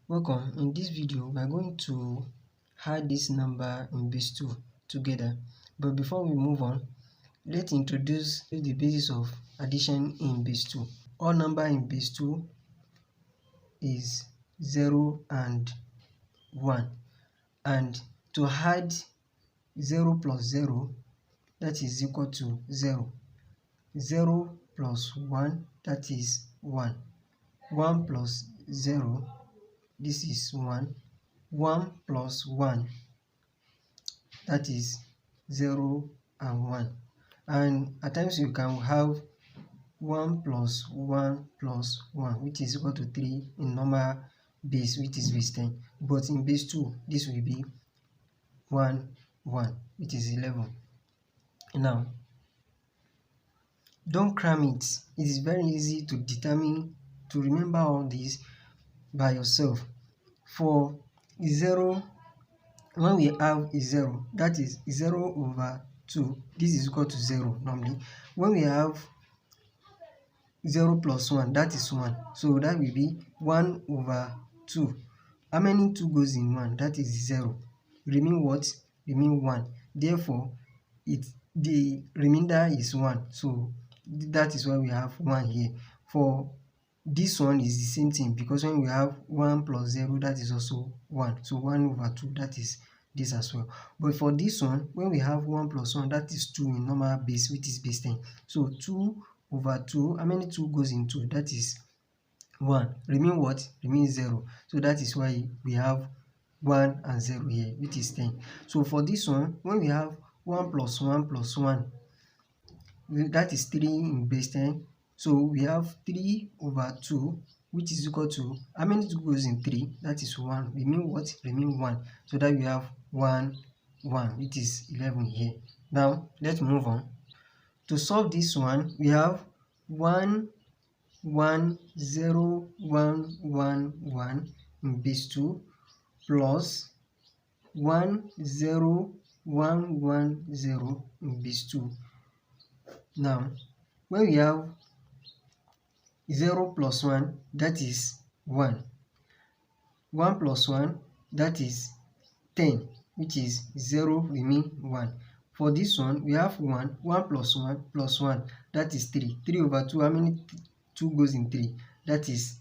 Welcome. In this video, we are going to add this number in base 2 together. But before we move on, let's introduce the basis of addition in base 2. All number in base 2 is 0 and 1. And to add 0 plus 0, that is equal to 0. 0 plus 1, that is 1. 1 plus 0, this is 1. 1 plus 1, that is 0 and 1. And at times you can have 1 plus 1 plus 1, which is equal to 3 in normal base, which is base 10. But in base 2, this will be 1, 1, which is 11. Now, don't cram it. It is very easy to remember all this by yourself. For 0, when we have a 0, that is 0 over 2, this is equal to 0 normally. When we have 0 plus 1, that is 1. So that will be 1 over 2. How many 2 goes in 1? That is 0. Remain what? Remain 1. Therefore, the remainder is 1. So that is why we have 1 here. For this one is the same thing, because when we have 1 plus 0, that is also 1. So 1 over 2, that is this as well. But for this one, when we have 1 plus 1, that is 2 in normal base, which is base 10. So 2 over 2, how many 2 goes in 2? That is 1. Remain what? Remain 0. So that is why we have 1 and 0 here, which is 10. So for this one, when we have 1 plus 1 plus 1, that is 3 in base 10. So we have 3 over 2, which is equal to, how many 2 goes in 3? That is 1. Remain what? Remain 1. So that we have 1, 1, which is 11 here. Now, let's move on. To solve this one, we have 1, 1, 0, 1, 1, 1 in base 2 plus 1, 0, 1, 1, 0 in base 2. Now, when we have 0 plus 1, that is 1. 1 plus 1, that is 10, which is 0 remain 1. For this one, we have 1, 1 plus 1 plus 1, that is 3. 3 over 2, how many 2 goes in 3? That is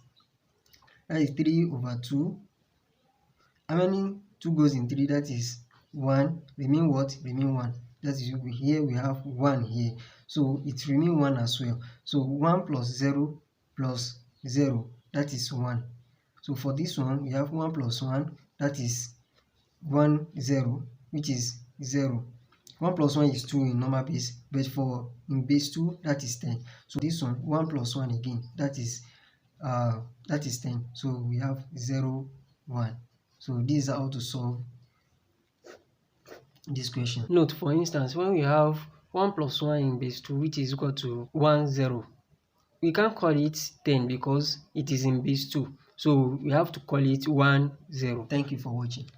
3 over 2. How many 2 goes in 3? That is 1. Remain what? Remain 1. That is, here we have 1 here. So it remain 1 as well. So 1 plus 0 plus 0, that is 1. So for this one, we have 1 plus 1, that is 1, 0, which is 0. 1 plus 1 is 2 in normal base, but for in base 2, that is 10. So this one, 1 plus 1 again, that is 10. So we have 0, 1. So this is how to solve this question. Note, for instance, when we have 1 plus 1 in base 2, which is equal to 1, 0, we can't call it 10 because it is in base 2. So we have to call it 1, 0. Thank you for watching.